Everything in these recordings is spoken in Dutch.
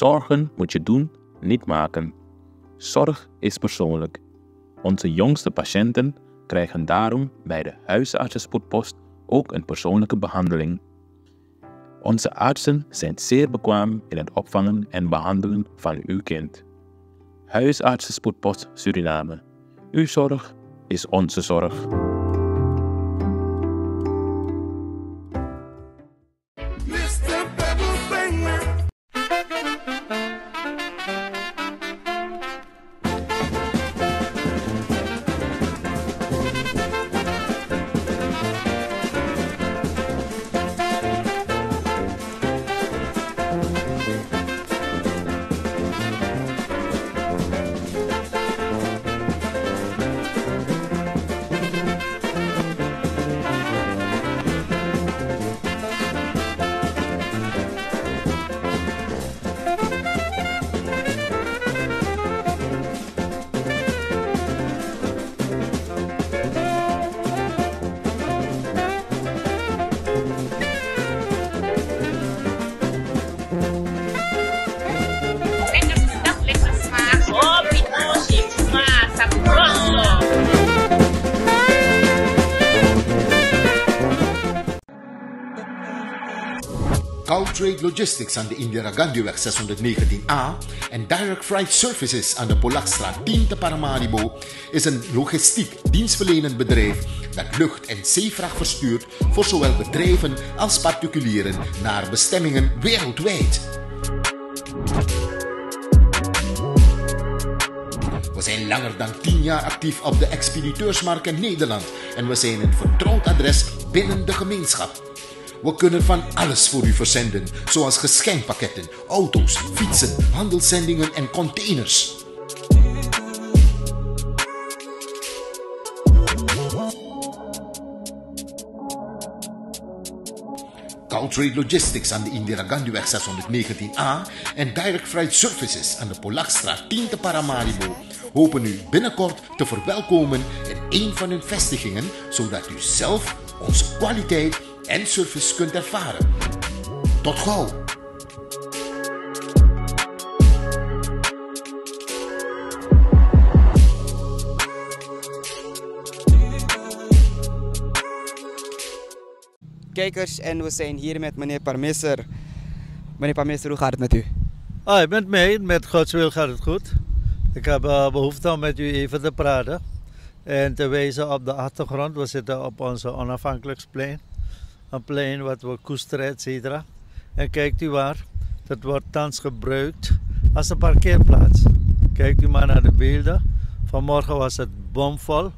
Zorgen moet je doen, niet maken. Zorg is persoonlijk. Onze jongste patiënten krijgen daarom bij de huisartsenspoedpost ook een persoonlijke behandeling. Onze artsen zijn zeer bekwaam in het opvangen en behandelen van uw kind. Huisartsenspoedpost Suriname. Uw zorg is onze zorg. Trade Logistics aan de Indira Gandhiweg 619A en Direct Freight Services aan de Polakstraat 10 te Paramaribo is een logistiek dienstverlenend bedrijf dat lucht- en zeevracht verstuurt voor zowel bedrijven als particulieren naar bestemmingen wereldwijd. We zijn langer dan 10 jaar actief op de expediteursmarkt in Nederland en we zijn een vertrouwd adres binnen de gemeenschap. We kunnen van alles voor u verzenden, zoals geschenkpakketten, auto's, fietsen, handelszendingen en containers. Trade Logistics aan de Indira Gandhiweg 619A en Direct Freight Services aan de Polakstraat 10 te Paramaribo hopen u binnenkort te verwelkomen in een van hun vestigingen, zodat u zelf onze kwaliteit en service kunt ervaren. Tot gauw! Kijkers, en we zijn hier met meneer Parmeser. Meneer Parmeser, hoe gaat het met u? Met mij, met Gods wil gaat het goed. Ik heb behoefte om met u even te praten en te wijzen op de achtergrond. We zitten op onze onafhankelijksplein. Een plein wat we koesteren, etc. En kijkt u waar, dat wordt thans gebruikt als een parkeerplaats. Kijkt u maar naar de beelden. Vanmorgen was het bomvol.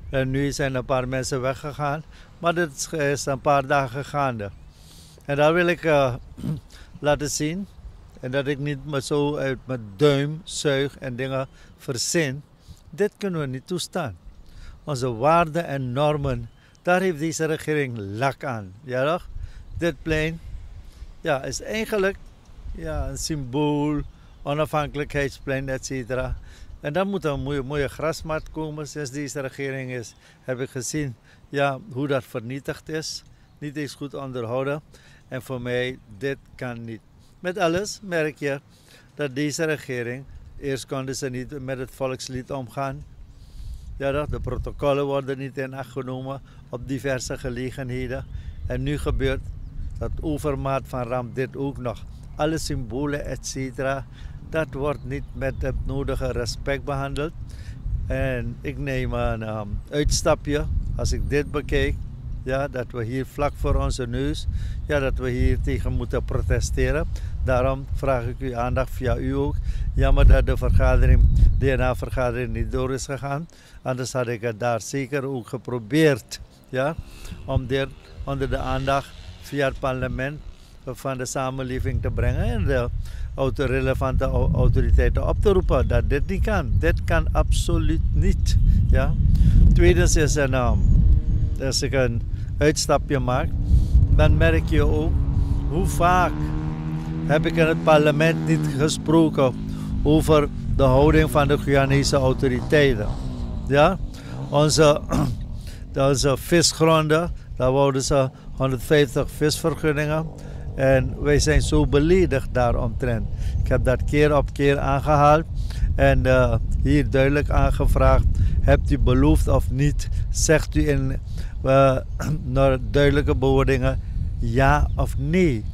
En nu zijn een paar mensen weggegaan. Maar dit is een paar dagen gaande. En daar wil ik laten zien. En dat ik niet me zo uit mijn duim zuig en dingen verzin. Dit kunnen we niet toestaan. Onze waarden en normen, daar heeft deze regering lak aan. Ja toch? Dit plein is eigenlijk een symbool, onafhankelijkheidsplein, etc. En dan moet een mooie grasmat komen. Sinds deze regering is, heb ik gezien hoe dat vernietigd is. Niet eens goed onderhouden. En voor mij, dit kan niet. Met alles merk je dat deze regering, eerst konden ze niet met het volkslied omgaan. Ja, de protocollen worden niet in acht genomen op diverse gelegenheden. En nu gebeurt dat overmaat van ramp dit ook nog. Alle symbolen, etc. Dat wordt niet met het nodige respect behandeld. En ik neem een uitstapje als ik dit bekijk. Ja, dat we hier vlak voor onze neus, dat we hier tegen moeten protesteren. Daarom vraag ik u aandacht via u ook. Jammer dat de DNA-vergadering niet door is gegaan. Anders had ik het daar zeker ook geprobeerd. Om dit onder de aandacht via het parlement van de samenleving te brengen. En de relevante autoriteiten op te roepen dat dit niet kan. Dit kan absoluut niet. Tweedens is als ik een uitstapje maak, dan merk je ook hoe vaak heb ik in het parlement niet gesproken over de houding van de Guyanese autoriteiten. Onze visgronden, daar wouden ze 150 visvergunningen En wij zijn zo beledigd daaromtrent. Ik heb dat keer op keer aangehaald en hier duidelijk aangevraagd. Hebt u beloofd of niet? Zegt u in naar duidelijke bewoordingen ja of nee?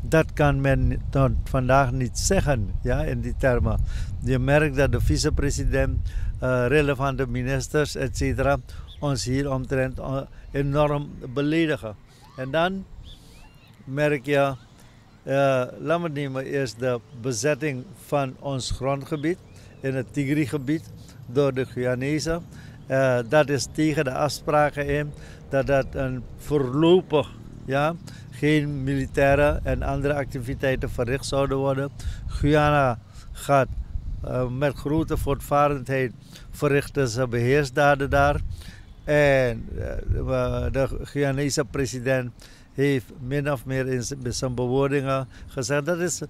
Dat kan men tot vandaag niet zeggen, ja, in die termen. Je merkt dat de vicepresident, relevante ministers, etc. ons hier omtrent enorm beledigen. En dan merk je, laat me nemen eerst de bezetting van ons grondgebied in het Tigri-gebied door de Guyanezen. Dat is tegen de afspraken in dat dat een voorlopig, ja, geen militaire en andere activiteiten verricht zouden worden. Guyana gaat met grote voortvarendheid verrichten ze beheersdaden daar. En de Guyanese president heeft min of meer in zijn bewoordingen gezegd dat is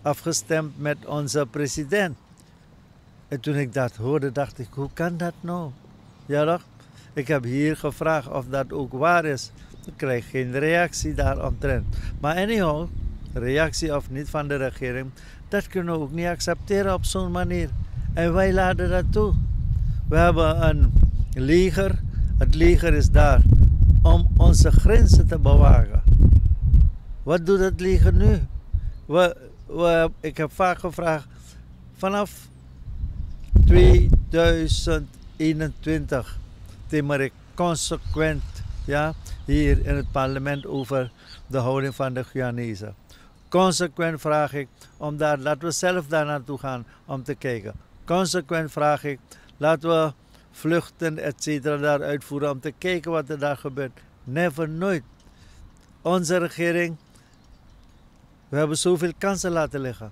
afgestemd met onze president. En toen ik dat hoorde, dacht ik, hoe kan dat nou? Ja toch? Ik heb hier gevraagd of dat ook waar is. Ik krijg geen reactie daaromtrent. Maar anyhow, reactie of niet van de regering, dat kunnen we ook niet accepteren op zo'n manier. En wij laten dat toe. We hebben een leger. Het leger is daar om onze grenzen te bewaken. Wat doet het leger nu? Ik heb vaak gevraagd, vanaf 2021 timmer ik consequent, ja, hier in het parlement over de houding van de Guyanezen. Consequent vraag ik om daar, laten we zelf daar naartoe gaan om te kijken. Consequent vraag ik, laten we vluchten, etc. daar uitvoeren om te kijken wat er daar gebeurt. Never, nooit. Onze regering, we hebben zoveel kansen laten liggen.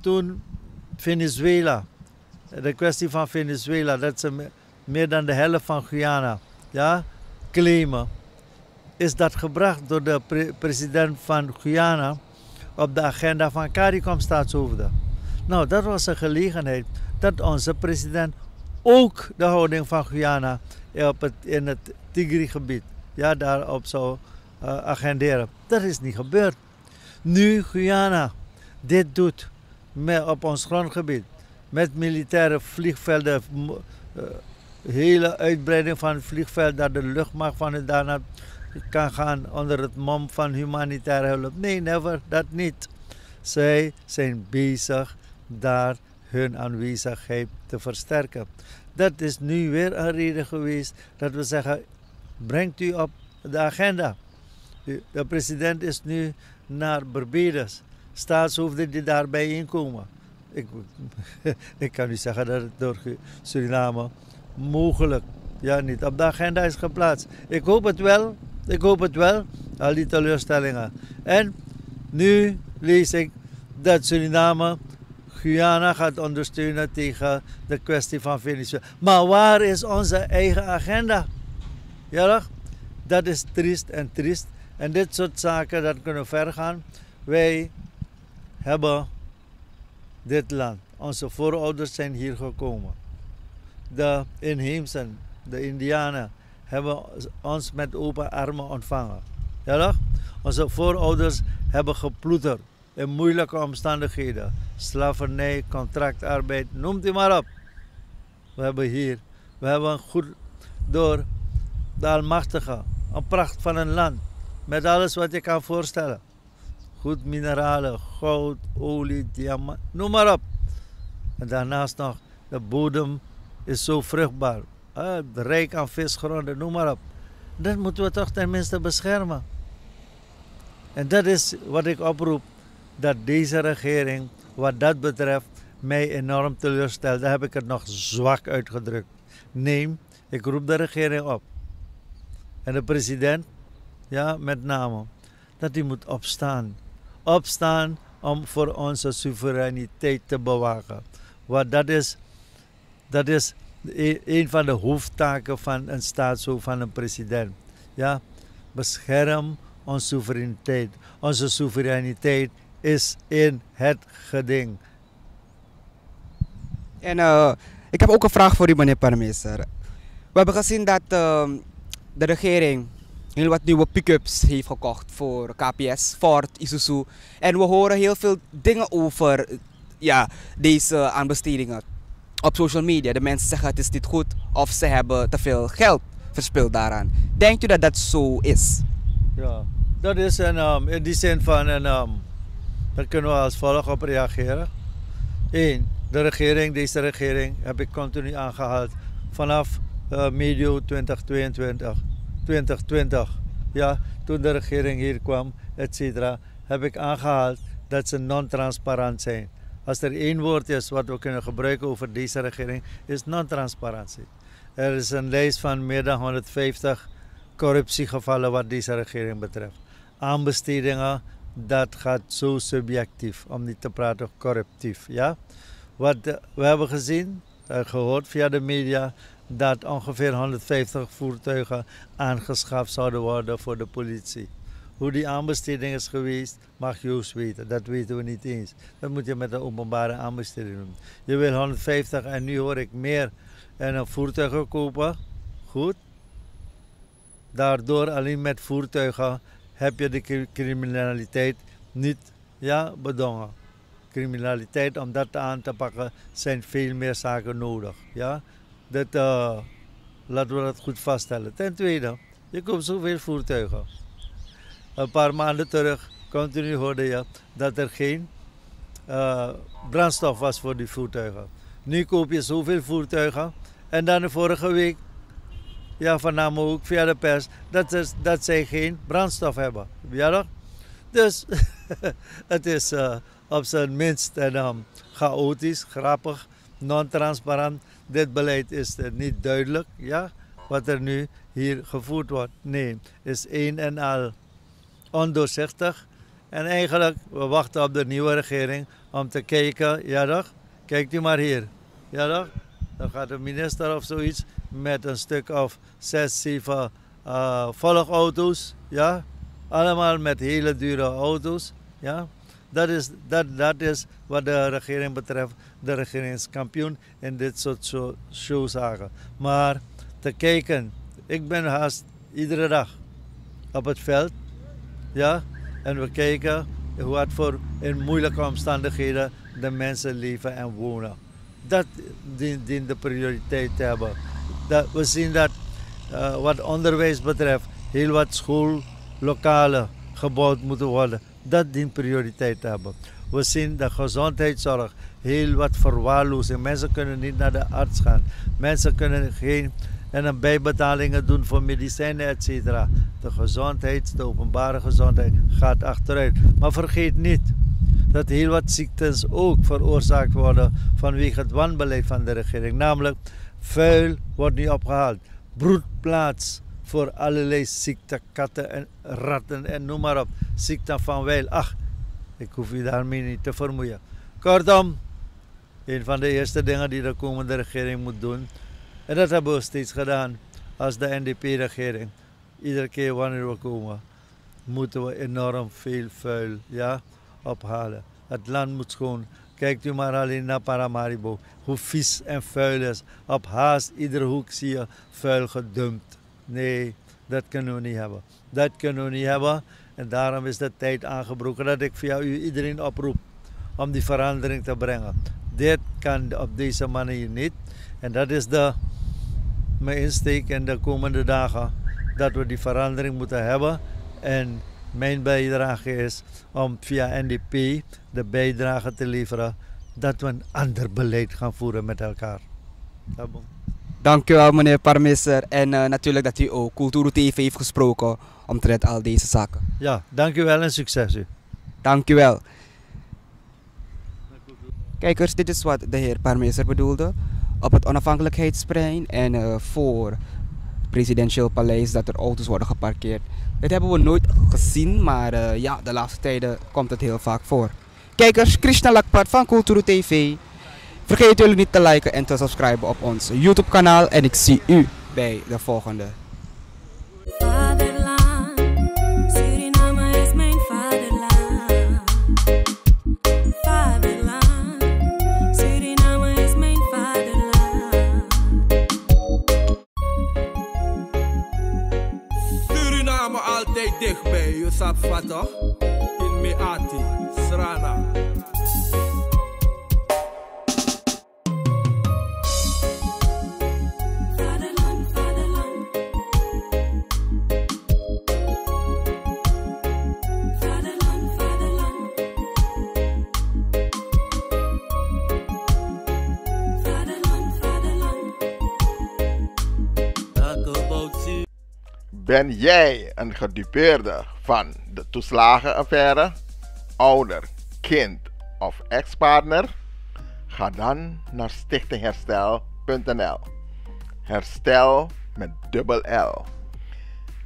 Toen Venezuela, de kwestie van Venezuela, dat ze meer dan de helft van Guyana, ja, claimen, is dat gebracht door de president van Guyana op de agenda van CARICOM staatshoofden. Nou, dat was een gelegenheid dat onze president ook de houding van Guyana in het Tigri-gebied, ja, daarop zou agenderen. Dat is niet gebeurd. Nu Guyana dit doet op ons grondgebied, met militaire vliegvelden, hele uitbreiding van het vliegveld, dat de luchtmacht van het daarna kan gaan onder het mom van humanitaire hulp. Nee, never, dat niet. Zij zijn bezig daar hun aanwezigheid te versterken. Dat is nu weer een reden geweest dat we zeggen, brengt u op de agenda. De president is nu naar Barbados. Staatshoofden die daar bijeenkomen. Ik kan u zeggen dat het door Suriname mogelijk, ja, niet op de agenda is geplaatst. Ik hoop het wel. Ik hoop het wel. Al die teleurstellingen. En nu lees ik dat Suriname Guyana gaat ondersteunen tegen de kwestie van Venezuela. Maar waar is onze eigen agenda? Ja, toch? Dat is triest en triest. En dit soort zaken, dat kunnen ver gaan. Wij hebben dit land. Onze voorouders zijn hier gekomen. De inheemsen, de Indianen, hebben ons met open armen ontvangen. Ja, toch? Onze voorouders hebben geploeterd in moeilijke omstandigheden. Slavernij, contractarbeid, noemt u maar op. We hebben goed door de Almachtige, een pracht van een land. Met alles wat je kan voorstellen. Goed mineralen, goud, olie, diamant, noem maar op. En daarnaast nog, de bodem is zo vruchtbaar. Rijk aan visgronden, noem maar op. Dat moeten we toch tenminste beschermen. En dat is wat ik oproep, dat deze regering, wat dat betreft, mij enorm teleurstelt. Daar heb ik het nog zwak uitgedrukt. Nee, ik roep de regering op. En de president, ja, met name, dat hij moet opstaan. Opstaan om voor onze soevereiniteit te bewaken. Want dat is een van de hoofdtaken van een staatshoofd, van een president. Ja, bescherm onze soevereiniteit. Onze soevereiniteit is in het geding. En ik heb ook een vraag voor u, meneer Parmeester. We hebben gezien dat de regering heel wat nieuwe pick-ups heeft gekocht voor KPS, Ford, Isuzu. En we horen heel veel dingen over deze aanbestedingen op social media. De mensen zeggen het is niet goed of ze hebben te veel geld verspild daaraan. Denkt u dat dat zo is? Ja, dat is in die zin van, daar kunnen we als volgt op reageren. 1. Deze regering heb ik continu aangehaald vanaf medio 2020, ja, toen de regering hier kwam, etc., heb ik aangehaald dat ze non-transparant zijn. Als er één woord is wat we kunnen gebruiken over deze regering, is non-transparantie. Er is een lijst van meer dan 150 corruptiegevallen wat deze regering betreft. Aanbestedingen, dat gaat zo subjectief, om niet te praten corruptief. Ja? Wat we hebben gezien, gehoord via de media, dat ongeveer 150 voertuigen aangeschaft zouden worden voor de politie. Hoe die aanbesteding is geweest, mag Joost weten. Dat weten we niet eens. Dat moet je met een openbare aanbesteding doen. Je wil 150 en nu hoor ik meer en een voertuigen kopen. Goed. Daardoor alleen met voertuigen heb je de criminaliteit niet bedongen. Criminaliteit, om dat aan te pakken, zijn veel meer zaken nodig. Ja? Laten we dat goed vaststellen. Ten tweede, je koopt zoveel voertuigen. Een paar maanden terug, continu hoorde je dat er geen brandstof was voor die voertuigen. Nu koop je zoveel voertuigen en dan de vorige week, vernam ook via de pers, dat zij geen brandstof hebben. Ja toch? Dus het is op zijn minst chaotisch, grappig, non-transparant. Dit beleid is niet duidelijk, ja, wat er nu hier gevoerd wordt. Nee, is een en al ondoorzichtig. En eigenlijk, we wachten op de nieuwe regering om te kijken, ja toch? Kijkt u maar hier, ja toch? Dan gaat de minister of zoiets met een stuk of 6, 7 volgauto's, ja? Allemaal met hele dure auto's, ja? Dat is wat de regering betreft. De regering is kampioen in dit soort showzaken. Maar te kijken, ik ben haast iedere dag op het veld, ja? En we kijken wat voor in moeilijke omstandigheden de mensen leven en wonen. Dat dient de prioriteit te hebben. We zien dat wat onderwijs betreft heel wat schoollokalen gebouwd moeten worden. Dat dient prioriteit te hebben. We zien de gezondheidszorg heel wat verwaarlozing. Mensen kunnen niet naar de arts gaan. Mensen kunnen geen bijbetalingen doen voor medicijnen, etc. De openbare gezondheid gaat achteruit. Maar vergeet niet dat heel wat ziektes ook veroorzaakt worden vanwege het wanbeleid van de regering. Namelijk, vuil wordt niet opgehaald. Broedplaats voor allerlei ziekten, katten en ratten en noem maar op. Ziekten van Weil. Ach, ik hoef u daarmee niet te vermoeien. Kortom, een van de eerste dingen die de komende regering moet doen, en dat hebben we steeds gedaan als de NDP-regering. Iedere keer wanneer we komen, moeten we enorm veel vuil ophalen. Het land moet schoon. Kijkt u maar alleen naar Paramaribo. Hoe vies en vuil is. Op haast iedere hoek zie je vuil gedumpt. Nee, dat kunnen we niet hebben. Dat kunnen we niet hebben. En daarom is de tijd aangebroken dat ik via u iedereen oproep om die verandering te brengen. Dit kan op deze manier niet. En dat is mijn insteek in de komende dagen. Dat we die verandering moeten hebben. En mijn bijdrage is om via NDP de bijdrage te leveren dat we een ander beleid gaan voeren met elkaar. Dank u wel, meneer Parmeester. En natuurlijk dat u ook Kulturu TV heeft gesproken omtrent al deze zaken. Ja, dank u wel en succes u. Dank u wel. Kijkers, dit is wat de heer Parmeester bedoelde. Op het Onafhankelijkheidsplein en voor het Presidentieel Paleis dat er auto's worden geparkeerd. Dit hebben we nooit gezien, maar de laatste tijden komt het heel vaak voor. Kijkers, Krishna Lakpat van Kulturu TV. Vergeet jullie niet te liken en te subscriben op ons YouTube kanaal. En ik zie u bij de volgende. Vaderland, Suriname is mijn vaderland. Vaderland, Suriname is mijn vaderland. Suriname. blijven altijd dichtbij, je sapt toch? In Meati, Srana. Ben jij een gedupeerde van de toeslagenaffaire, ouder, kind of ex-partner? Ga dan naar stichtingherstel.nl. Herstel met dubbel L.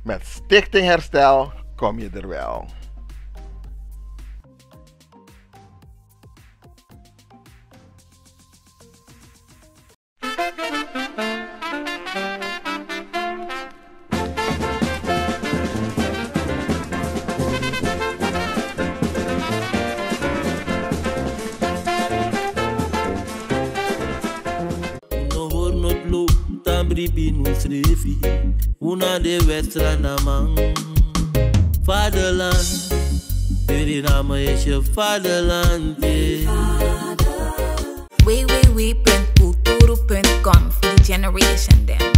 Met Stichting Herstel kom je er wel. Una de Westra Namang. Vaderland, Suriname is je vaderland. www.kulturu.com for the generation then.